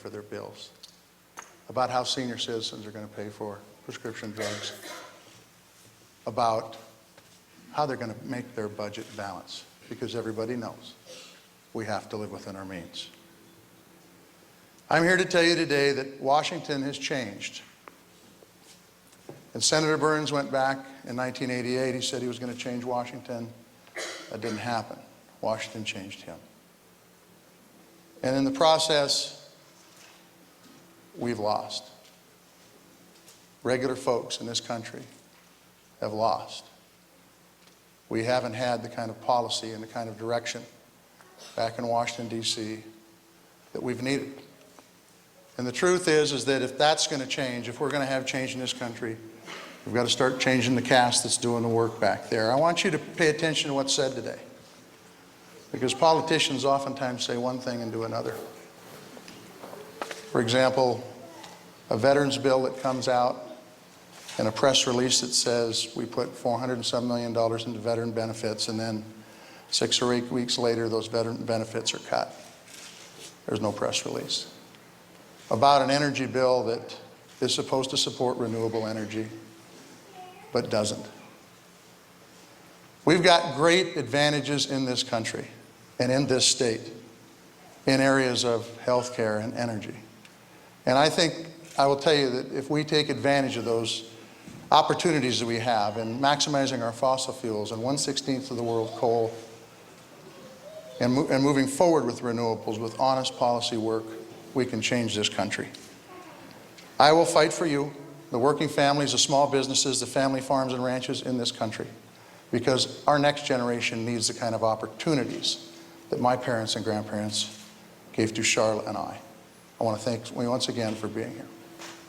for their bills, about how senior citizens are going to pay for prescription drugs, about how they're going to make their budget balance, because everybody knows we have to live within our means. I'm here to tell you today that Washington has changed. And Senator Burns went back in 1988. He said he was going to change Washington. That didn't happen. Washington changed him. And in the process, we've lost. Regular folks in this country have lost. We haven't had the kind of policy and the kind of direction back in Washington, D.C. that we've needed. And the truth is that if that's going to change, if we're going to have change in this country, we've got to start changing the caste that's doing the work back there. I want you to pay attention to what's said today, because politicians oftentimes say one thing and do another. For example, a veterans bill that comes out and a press release that says we put $407 million into veteran benefits, and then 6 or 8 weeks later those veteran benefits are cut. There's no press release. About an energy bill that is supposed to support renewable energy, but doesn't. We've got great advantages in this country and in this state in areas of health care and energy. And I will tell you that if we take advantage of those opportunities that we have in maximizing our fossil fuels and 1/16 of the world coal and moving forward with renewables with honest policy work, we can change this country. I will fight for you, the working families, the small businesses, the family farms and ranches in this country, because our next generation needs the kind of opportunities that my parents and grandparents gave to Charlotte and I. I want to thank you once again for being here.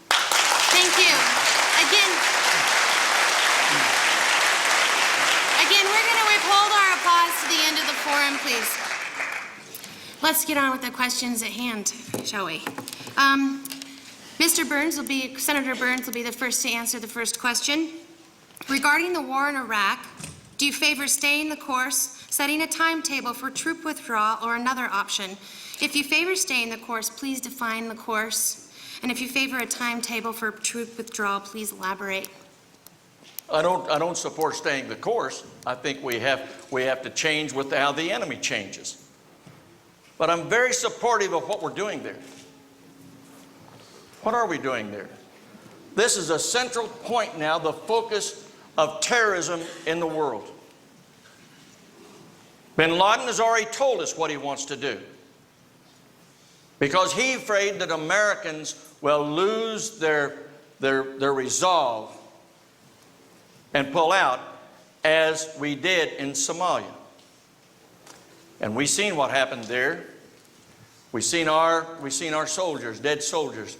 Thank you. Again, we're going to withhold our applause to the end of the forum, please. Let's get on with the questions at hand, shall we? Senator Burns will be the first to answer the first question. Regarding the war in Iraq, do you favor staying the course, setting a timetable for troop withdrawal, or another option? If you favor staying the course, please define the course. And if you favor a timetable for troop withdrawal, please elaborate. I don't support staying the course. I think we have to change with how the enemy changes. But I'm very supportive of what we're doing there. What are we doing there? This is a central point now, the focus of terrorism in the world. Bin Laden has already told us what he wants to do, because he's afraid that Americans will lose their resolve and pull out, as we did in Somalia. And we've seen what happened there. We've seen our soldiers, dead soldiers,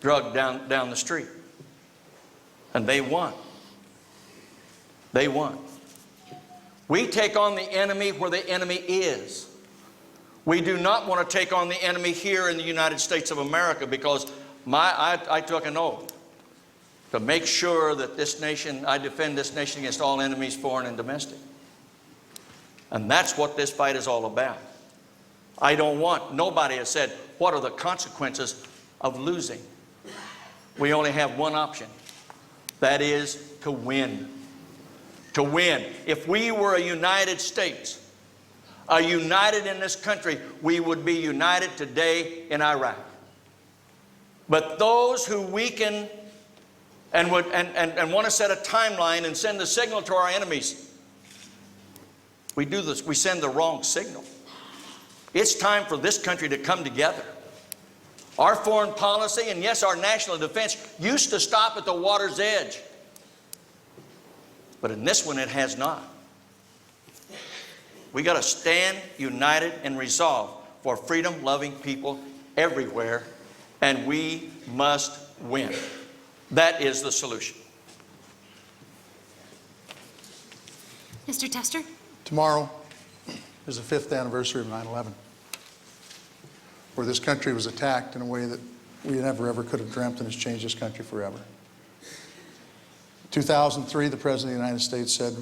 drugged down the street. And they won. They won. We take on the enemy where the enemy is. We do not want to take on the enemy here in the United States of America, because I took an oath to make sure that this nation, I defend this nation against all enemies, foreign and domestic. And that's what this fight is all about. Nobody has said, what are the consequences of losing? We only have one option. That is to win. To win. If we were a United States, united in this country, we would be united today in Iraq. But those who weaken and want to set a timeline and send a signal to our enemies, we do this, we send the wrong signal. It's time for this country to come together. Our foreign policy, and yes, our national defense, used to stop at the water's edge. But in this one, it has not. We got to stand united and resolved for freedom-loving people everywhere, and we must win. That is the solution. Mr. Tester? Tomorrow is the 5th anniversary of 9/11, where this country was attacked in a way that we never ever could have dreamt, and has changed this country forever. In 2003, the President of the United States said,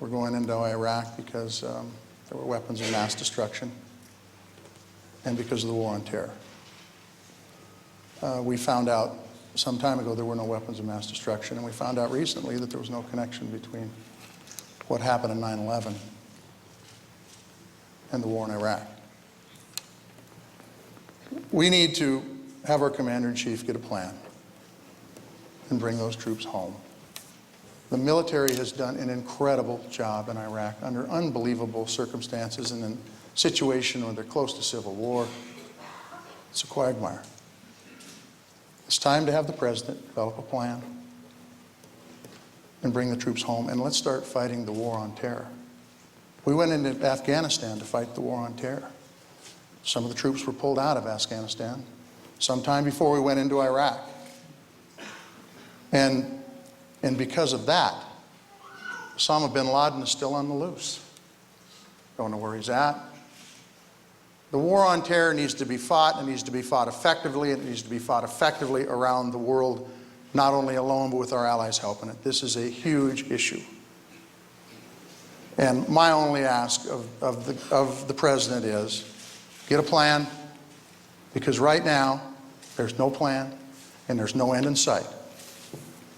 we're going into Iraq because there were weapons of mass destruction and because of the war on terror. We found out some time ago there were no weapons of mass destruction, and we found out recently that there was no connection between what happened in 9/11 and the war in Iraq. We need to have our commander-in-chief get a plan and bring those troops home. The military has done an incredible job in Iraq under unbelievable circumstances and in a situation where they're close to civil war. It's a quagmire. It's time to have the president develop a plan and bring the troops home, and let's start fighting the war on terror. We went into Afghanistan to fight the war on terror. Some of the troops were pulled out of Afghanistan sometime before we went into Iraq. And because of that, Osama bin Laden is still on the loose. Don't know where he's at. The war on terror needs to be fought, and it needs to be fought effectively, and it needs to be fought effectively around the world, not only alone, but with our allies helping it. This is a huge issue. And my only ask of the president is, get a plan, because right now, there's no plan, and there's no end in sight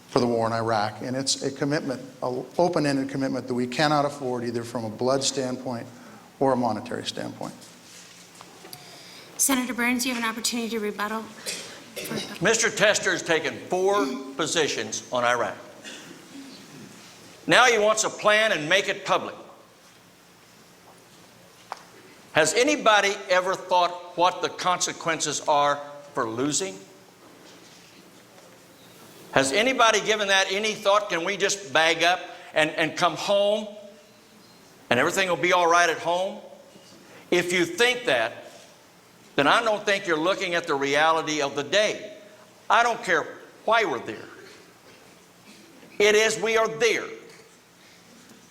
for the war in Iraq. And it's a commitment, an open-ended commitment that we cannot afford, either from a blood standpoint or a monetary standpoint. Senator Burns, you have an opportunity to rebuttal. Mr. Tester has taken 4 positions on Iraq. Now he wants a plan and make it public. Has anybody ever thought what the consequences are for losing? Has anybody given that any thought? Can we just bag up and come home and everything will be all right at home? If you think that, then I don't think you're looking at the reality of the day. I don't care why we're there. It is we are there.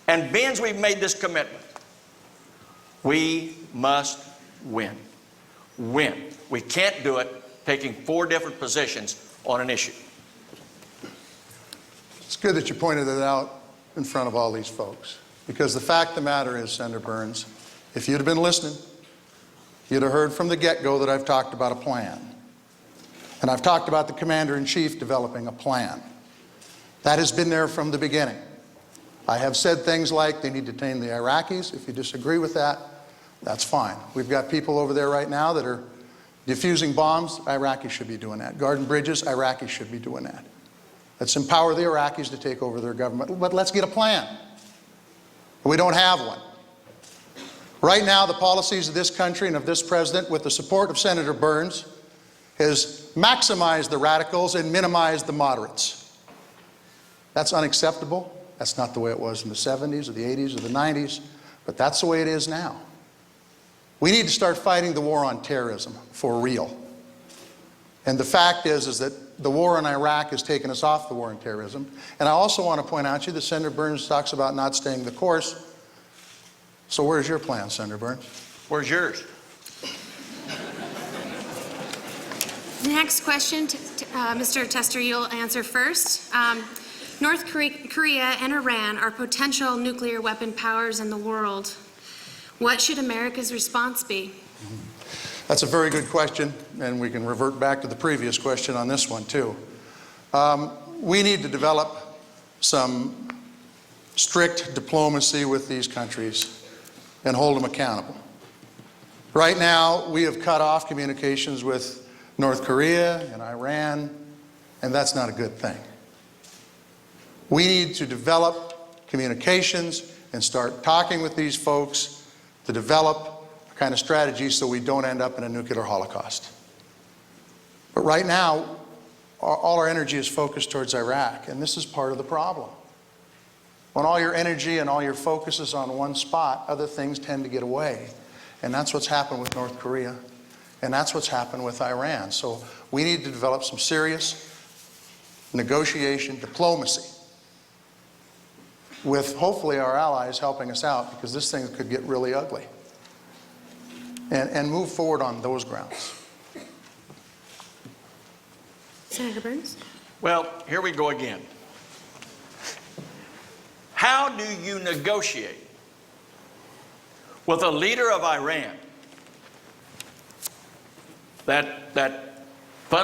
And being we've made this commitment, we must win. Win. We can't do it taking 4 different positions on an issue. It's good that you pointed it out in front of all these folks, because the fact of the matter is, Senator Burns, if you'd have been listening, you'd have heard from the get-go that I've talked about a plan. And I've talked about the commander-in-chief developing a plan. That has been there from the beginning. I have said things like they need to detain the Iraqis. If you disagree with that, that's fine. We've got people over there right now that are diffusing bombs. Iraqis should be doing that. Guarding bridges, Iraqis should be doing that. Let's empower the Iraqis to take over their government. But let's get a plan. We don't have one. Right now, the policies of this country and of this president, with the support of Senator Burns, has maximized the radicals and minimized the moderates. That's unacceptable. That's not the way it was in the 70s or the 80s or the 90s, but that's the way it is now. We need to start fighting the war on terrorism for real. And the fact is that the war in Iraq has taken us off the war on terrorism. And I also want to point out to you that Senator Burns talks about not staying the course. So where's your plan, Senator Burns? Where's yours? The next question, Mr. Tester, you'll answer first. North Korea and Iran are potential nuclear weapon powers in the world. What should America's response be? That's a very good question, and we can revert back to the previous question on this one too. We need to develop some strict diplomacy with these countries and hold them accountable. Right now, we have cut off communications with North Korea and Iran, and that's not a good thing. We need to develop communications and start talking with these folks to develop a kind of strategy so we don't end up in a nuclear holocaust. But right now, all our energy is focused towards Iraq, and this is part of the problem. When all your energy and all your focus is on one spot, other things tend to get away. And that's what's happened with North Korea, and that's what's happened with Iran. So we need to develop some serious negotiation, diplomacy, with hopefully our allies helping us out, because this thing could get really ugly. And move forward on those grounds. Senator Burns? Well, here we go again. How do you negotiate with a leader of Iran that